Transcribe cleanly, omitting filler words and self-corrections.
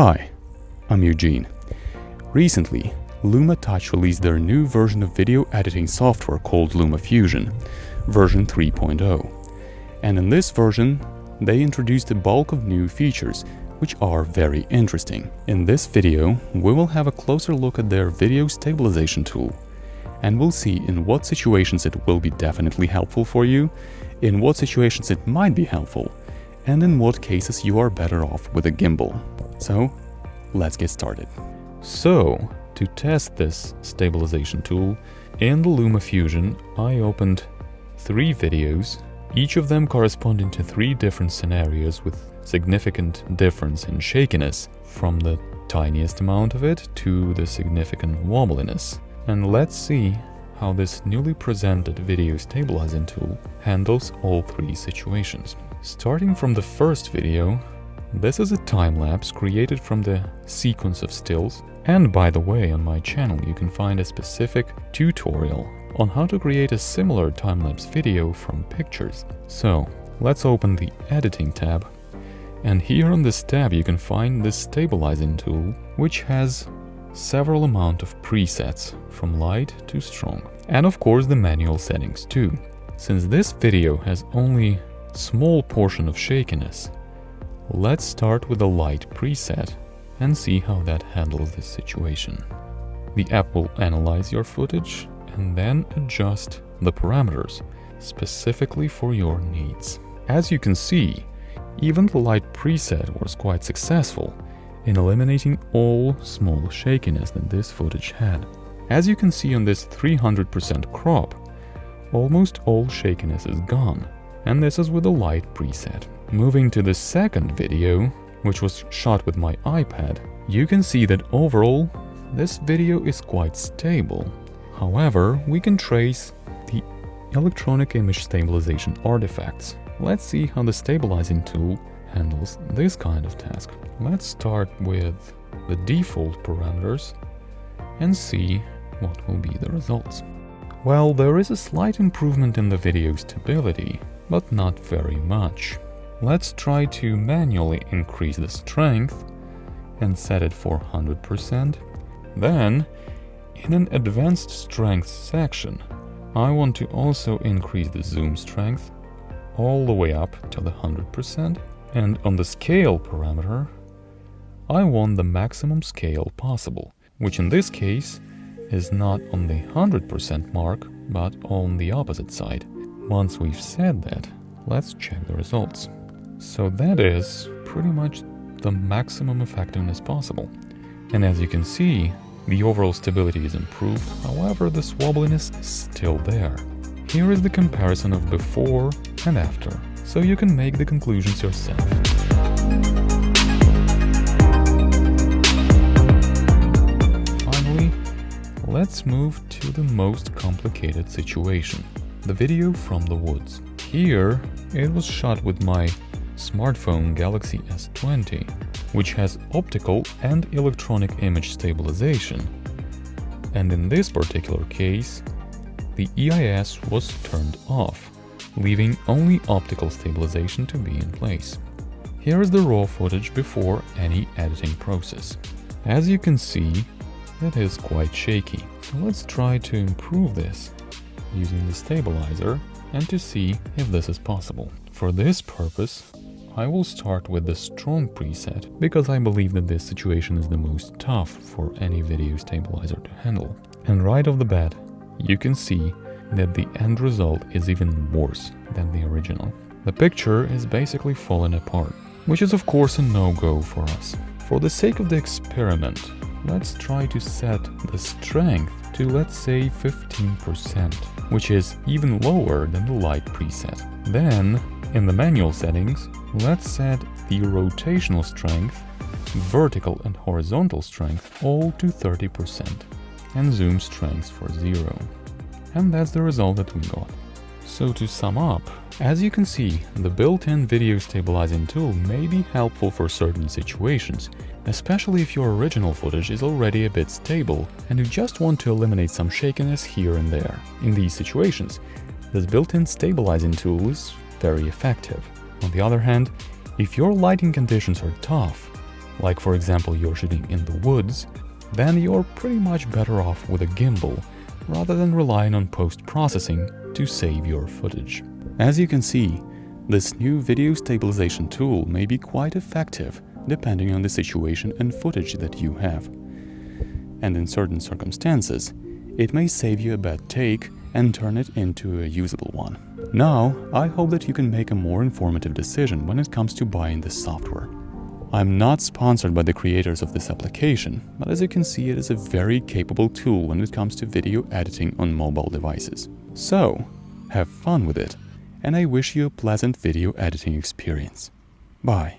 Hi, I'm Eugene. Recently, LumaTouch released their new version of video editing software called LumaFusion, version 3.0. And in this version, they introduced a bulk of new features, which are very interesting. In this video, we will have a closer look at their video stabilization tool, and we'll see in what situations it will be definitely helpful for you, in what situations it might be helpful, and in what cases you are better off with a gimbal. So, let's get started. So, to test this stabilization tool, in the LumaFusion, I opened 3 videos, each of them corresponding to 3 different scenarios with significant difference in shakiness, from the tiniest amount of it to the significant wobbliness. And let's see how this newly presented video stabilizing tool handles all 3 situations. Starting from the first video, this is a time-lapse created from the sequence of stills. And by the way, on my channel you can find a specific tutorial on how to create a similar time-lapse video from pictures. So, let's open the editing tab. And here on this tab you can find this stabilizing tool, which has several amount of presets, from light to strong. And of course the manual settings too. Since this video has only a small portion of shakiness, let's start with the light preset and see how that handles this situation. The app will analyze your footage and then adjust the parameters specifically for your needs. As you can see, even the light preset was quite successful in eliminating all small shakiness that this footage had. As you can see on this 300% crop, almost all shakiness is gone, and this is with the light preset. Moving to the second video, which was shot with my iPad, you can see that overall this video is quite stable. However, we can trace the electronic image stabilization artifacts. Let's see how the stabilizing tool handles this kind of task. Let's start with the default parameters and see what will be the results. Well, there is a slight improvement in the video stability, but not very much. Let's try to manually increase the strength and set it for 100%. Then, in an advanced strength section, I want to also increase the zoom strength all the way up to the 100%. And on the scale parameter, I want the maximum scale possible, which in this case is not on the 100% mark, but on the opposite side. Once we've said that, let's check the results. So that is pretty much the maximum effectiveness possible. And as you can see, the overall stability is improved, however this wobbliness is still there. Here is the comparison of before and after, so you can make the conclusions yourself. Finally, let's move to the most complicated situation, the video from the woods. Here, it was shot with my smartphone Galaxy S20, which has optical and electronic image stabilization. And in this particular case, the EIS was turned off, leaving only optical stabilization to be in place. Here is the raw footage before any editing process. As you can see, it is quite shaky. So let's try to improve this using the stabilizer and to see if this is possible. For this purpose, I will start with the strong preset because I believe that this situation is the most tough for any video stabilizer to handle. And right off the bat, you can see that the end result is even worse than the original. The picture is basically falling apart, which is of course a no-go for us. For the sake of the experiment, let's try to set the strength to, let's say, 15%, which is even lower than the light preset. Then, in the manual settings, let's set the rotational strength, vertical and horizontal strength all to 30%, and zoom strength for 0. And that's the result that we got. So to sum up, as you can see, the built-in video stabilizing tool may be helpful for certain situations, especially if your original footage is already a bit stable and you just want to eliminate some shakiness here and there. In these situations, this built-in stabilizing tool is very effective. On the other hand, if your lighting conditions are tough, like for example you're shooting in the woods, then you're pretty much better off with a gimbal rather than relying on post-processing to save your footage. As you can see, this new video stabilization tool may be quite effective depending on the situation and footage that you have. And in certain circumstances, it may save you a bad take and turn it into a usable one. Now, I hope that you can make a more informative decision when it comes to buying this software. I'm not sponsored by the creators of this application, but as you can see, it is a very capable tool when it comes to video editing on mobile devices. So, have fun with it, and I wish you a pleasant video editing experience. Bye.